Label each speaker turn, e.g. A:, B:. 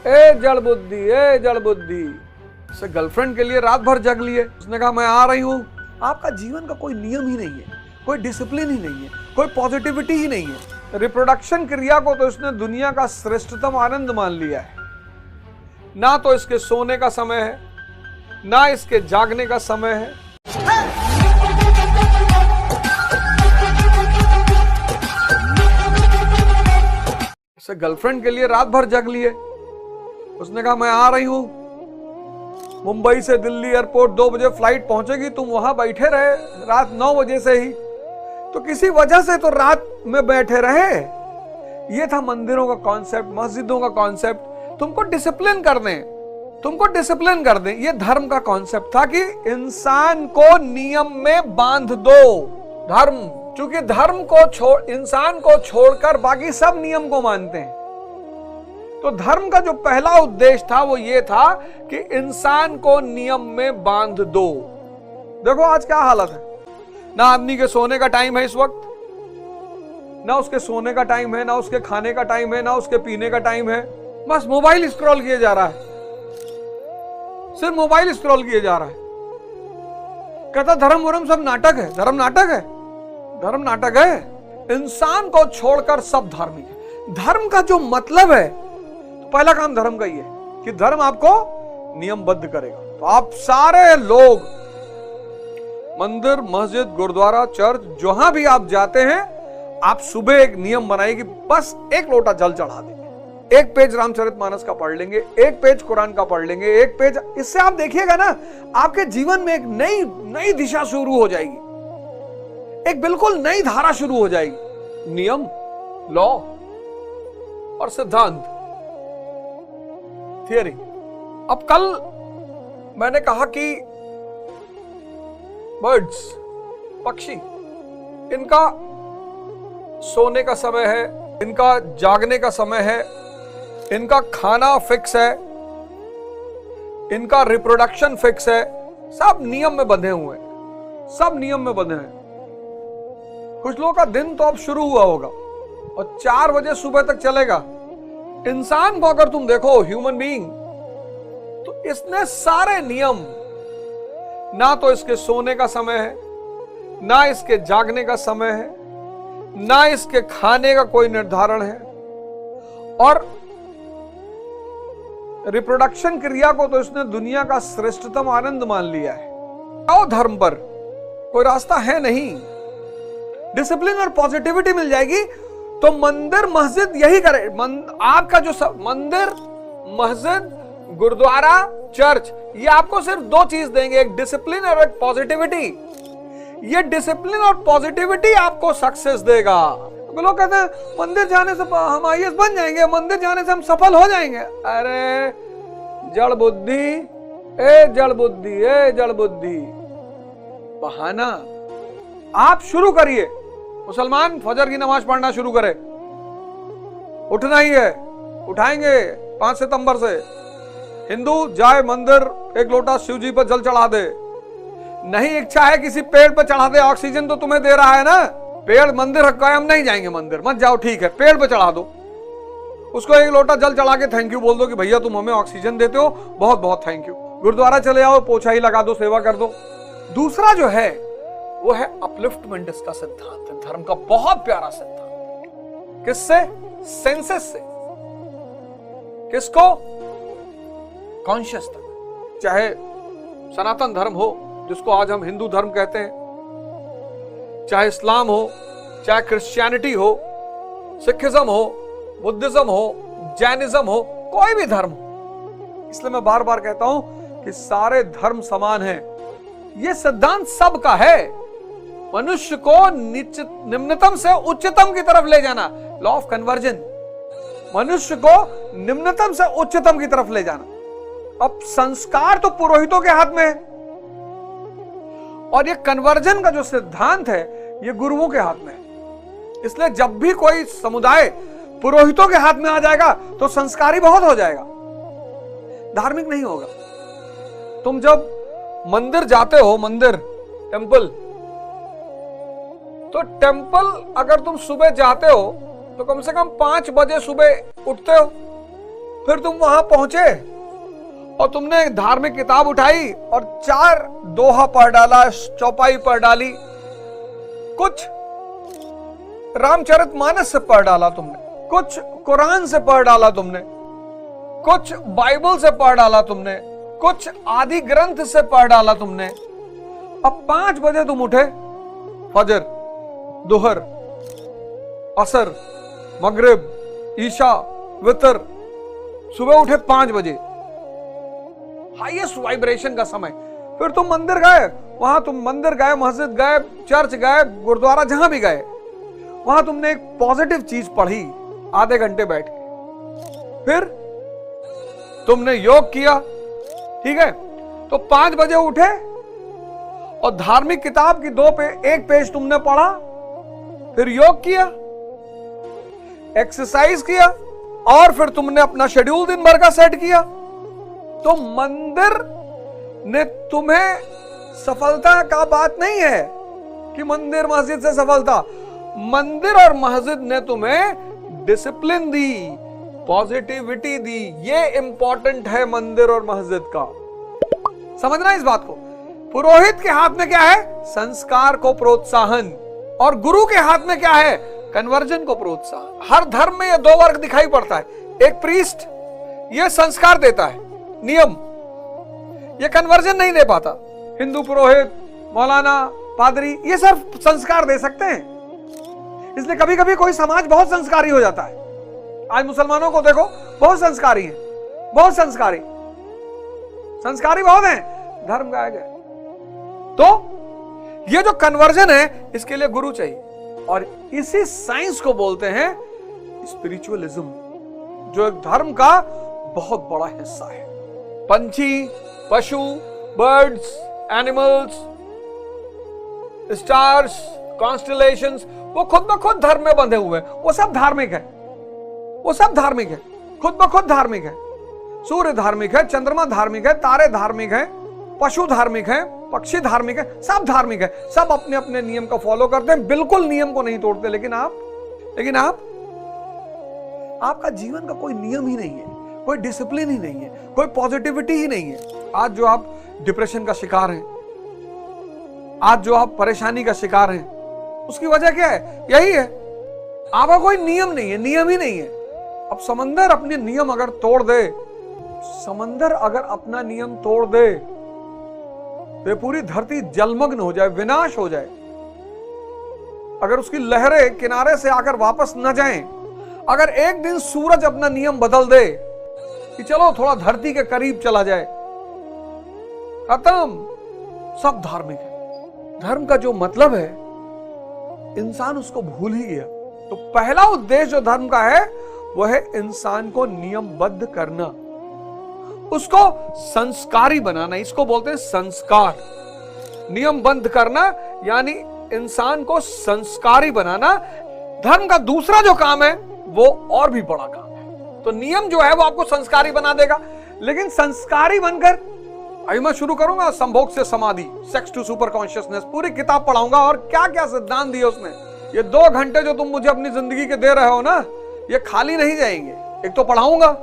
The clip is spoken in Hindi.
A: ए जड़ बुद्धि, ए जड़ बुद्धि। उसे गर्लफ्रेंड के लिए रात भर जग लिए, उसने कहा मैं आ रही हूं। आपका जीवन का कोई नियम ही नहीं है, कोई डिसिप्लिन ही नहीं है, कोई पॉजिटिविटी ही नहीं है। रिप्रोडक्शन क्रिया को तो इसने दुनिया का श्रेष्ठतम आनंद मान लिया है। ना तो इसके सोने का समय है, ना इसके जागने का समय है। उसे गर्लफ्रेंड के लिए रात भर जग लिए, उसने कहा मैं आ रही हूं। मुंबई से दिल्ली एयरपोर्ट 2 बजे फ्लाइट पहुंचेगी, तुम वहां बैठे रहे रात 9 बजे से ही, तो किसी वजह से तो रात में बैठे रहे। यह था मंदिरों का कॉन्सेप्ट, मस्जिदों का कॉन्सेप्ट, तुमको डिसिप्लिन कर दें, तुमको डिसिप्लिन कर दें। यह धर्म का कॉन्सेप्ट था कि इंसान को नियम में बांध दो। धर्म, क्योंकि धर्म को इंसान को छोड़कर बाकी सब नियम को मानते हैं। तो धर्म का जो पहला उद्देश्य था वो ये था कि इंसान को नियम में बांध दो। देखो आज क्या हालत है, ना आदमी के सोने का टाइम है इस वक्त, ना उसके सोने का टाइम है, ना उसके खाने का टाइम है, ना उसके पीने का टाइम है। बस मोबाइल स्क्रॉल किए जा रहा है, सिर्फ मोबाइल स्क्रॉल किए जा रहा है। कहता धर्म वरम सब नाटक है। धर्म नाटक है? धर्म नाटक है? इंसान को छोड़कर सब धार्मिक है। धर्म का जो मतलब है, तो पहला काम धर्म का ही है कि धर्म आपको नियमबद्ध करेगा। तो आप सारे लोग मंदिर, मस्जिद, गुरुद्वारा, चर्च, जहां भी आप जाते हैं, आप सुबह एक नियम बनाइए कि बस 1 लोटा जल चढ़ा देंगे, 1 पेज रामचरितमानस का पढ़ लेंगे, 1 पेज कुरान का पढ़ लेंगे, 1 पेज। इससे आप देखिएगा ना, आपके जीवन में एक नई दिशा शुरू हो जाएगी, एक बिल्कुल नई धारा शुरू हो जाएगी। नियम, लॉ और सिद्धांत, थियरी। अब कल मैंने कहा कि बर्ड्स, पक्षी, इनका सोने का समय है, इनका जागने का समय है, इनका खाना फिक्स है, इनका रिप्रोडक्शन फिक्स है, सब नियम में बंधे हुए हैं, सब नियम में बंधे हैं। कुछ लोगों का दिन तो अब शुरू हुआ होगा और 4 बजे सुबह तक चलेगा। इंसान को अगर तुम देखो, ह्यूमन बीइंग, तो इसने सारे नियम, ना तो इसके सोने का समय है, ना इसके जागने का समय है, ना इसके खाने का कोई निर्धारण है, और रिप्रोडक्शन क्रिया को तो इसने दुनिया का श्रेष्ठतम आनंद मान लिया है। आओ धर्म पर कोई रास्ता है नहीं। डिसिप्लिन और पॉजिटिविटी मिल जाएगी तो मंदिर, मस्जिद यही करे। आपका जो मंदिर, मस्जिद, गुरुद्वारा, चर्च, ये आपको सिर्फ 2 चीज देंगे, एक डिसिप्लिन और एक पॉजिटिविटी। ये डिसिप्लिन और पॉजिटिविटी आपको सक्सेस देगा। लोग कहते हैं मंदिर जाने से हम आईएएस बन जाएंगे, मंदिर जाने से हम सफल हो जाएंगे। अरे जड़ बुद्धि, ए जड़ बुद्धि, ए जड़ बुद्धि, बहाना। आप शुरू करिए, मुसलमान फजर की नमाज पढ़ना शुरू करे, उठना ही है, उठाएंगे 5 सितंबर से। हिंदू जाए मंदिर, 1 लोटा शिव जी पर जल चढ़ा दे। नहीं इच्छा है किसी पेड़ पर चढ़ा दे, ऑक्सीजन तो तुम्हें दे रहा है ना। पेड़ मंदिर हम नहीं जाएंगे, मंदिर मत जाओ, ठीक है, पेड़ पे चढ़ा दो। उसको 1 लोटा जल चढ़ा के थैंक यू बोल दो कि भैया तुम हमें ऑक्सीजन देते हो, बहुत बहुत थैंक यू। गुरुद्वारा चले आओ, पोछा ही लगा दो, सेवा कर दो। दूसरा जो है वो है अपलिफ्टमेंट। इसका सिद्धांत है धर्म का, बहुत प्यारा सिद्धांत। किससे? सेंसेस से। किसको? कॉन्शियस तक। चाहे सनातन धर्म हो, जिसको आज हम हिंदू धर्म कहते हैं, चाहे इस्लाम हो, चाहे क्रिश्चियनिटी हो, सिखिज्म हो, बुद्धिज्म हो, जैनिज्म हो, कोई भी धर्म हो। इसलिए मैं बार बार कहता हूं कि सारे धर्म समान हैं। यह सिद्धांत सबका है, मनुष्य को निम्नतम से उच्चतम की तरफ ले जाना। लॉ ऑफ कन्वर्जन, मनुष्य को निम्नतम से उच्चतम की तरफ ले जाना। अब संस्कार तो पुरोहितों के हाथ में है, और ये कन्वर्जन का जो सिद्धांत है ये गुरुओं के हाथ में है। इसलिए जब भी कोई समुदाय पुरोहितों के हाथ में आ जाएगा तो संस्कारी बहुत हो जाएगा, धार्मिक नहीं होगा। तुम जब मंदिर जाते हो, मंदिर, टेंपल, तो टेंपल अगर तुम सुबह जाते हो तो कम से कम 5 बजे सुबह उठते हो, फिर तुम वहां पहुंचे और तुमने एक धार्मिक किताब उठाई और 4 दोहा पढ़ डाला, चौपाई पढ़ डाली, कुछ रामचरितमानस से पढ़ डाला तुमने, कुछ कुरान से पढ़ डाला तुमने, कुछ बाइबल से पढ़ डाला तुमने, कुछ आदि ग्रंथ से पढ़ डाला तुमने। अब 5 बजे तुम उठे, फजर, दोहर, असर, मगरिब, ईशा, वितर, सुबह उठे 5 बजे, हाईएस्ट वाइब्रेशन का समय। फिर तुम मंदिर गए, वहां तुम मंदिर गए, मस्जिद गए, चर्च गए, गुरुद्वारा, जहां भी गए, वहां तुमने एक पॉजिटिव चीज पढ़ी आधे घंटे बैठ के। फिर तुमने योग किया, ठीक है। तो 5 बजे उठे और धार्मिक किताब की 1 पेज तुमने पढ़ा, फिर योग किया, एक्सरसाइज किया, और फिर तुमने अपना शेड्यूल दिन भर का सेट किया। तो मंदिर ने तुम्हें सफलता का बात नहीं है कि मंदिर मस्जिद से सफलता, मंदिर और मस्जिद ने तुम्हें डिसिप्लिन दी, पॉजिटिविटी दी। ये इंपॉर्टेंट है मंदिर और मस्जिद का, समझना इस बात को। पुरोहित के हाथ में क्या है? संस्कार को प्रोत्साहन, और गुरु के हाथ में क्या है? कन्वर्जन को प्रोत्साहन। हर धर्म में ये 2 वर्ग दिखाई पड़ता है। एक प्रीस्ट ये संस्कार देता है, नियम, ये कन्वर्जन नहीं दे पाता। हिंदू पुरोहित, मौलाना, पादरी ये सब संस्कार दे सकते हैं, इसलिए कभी कभी कोई समाज बहुत संस्कारी हो जाता है। आज मुसलमानों को देखो, बहुत संस्कारी हैं, बहुत संस्कारी बहुत हैं, धर्म गायब है। तो ये जो कन्वर्जन है, इसके लिए गुरु चाहिए, और इसी साइंस को बोलते हैं स्पिरिचुअलिज्म, जो एक धर्म का बहुत बड़ा हिस्सा है। पंछी, पशु, बर्ड्स, एनिमल्स, स्टार्स, कॉन्स्टलेशंस, वो खुद ब खुद धर्म में बंधे हुए हैं। वो सब धार्मिक है, वो सब धार्मिक है, खुद ब खुद धार्मिक है। सूर्य धार्मिक है, चंद्रमा धार्मिक है, तारे धार्मिक है, पशु धार्मिक है, पक्षी धार्मिक है, सब धार्मिक है। सब अपने अपने नियम का फॉलो करते हैं, बिल्कुल नियम को नहीं तोड़ते। लेकिन आपका जीवन का कोई नियम ही नहीं है, कोई डिसिप्लिन ही नहीं है, कोई पॉजिटिविटी ही नहीं है। आज जो आप डिप्रेशन का शिकार हैं, आज जो आप परेशानी का शिकार हैं, उसकी वजह क्या है? यही है, आपका कोई नियम नहीं है, नियम ही नहीं है। अब समंदर अपने नियम अगर तोड़ दे, समंदर अगर अपना नियम तोड़ दे, तो पूरी धरती जलमग्न हो जाए, विनाश हो जाए। अगर उसकी लहरें किनारे से आकर वापस न जाएं, अगर एक दिन सूरज अपना नियम बदल दे कि चलो थोड़ा धरती के करीब चला जाए, खत्म, सब धार्मिक है। धर्म का जो मतलब है, इंसान उसको भूल ही गया। तो पहला उद्देश्य जो धर्म का है, वह है इंसान को नियमबद्ध करना, उसको संस्कारी बनाना। इसको बोलते हैं संस्कार। नियमबद्ध करना यानी इंसान को संस्कारी बनाना। धर्म का दूसरा जो काम है, वो और भी बड़ा काम है। तो नियम जो है वो आपको संस्कारी बना देगा, लेकिन संस्कारी बनकर अभी मैं शुरू करूंगा संभोग से समाधि, सेक्स टू सुपर कॉन्शियसनेस, पूरी किताब पढ़ाऊंगा और क्या क्या सिद्धांत दिए उसने। ये 2 घंटे जो तुम मुझे अपनी जिंदगी के दे रहे हो ना, ये खाली नहीं जाएंगे। एक तो पढ़ाऊंगा,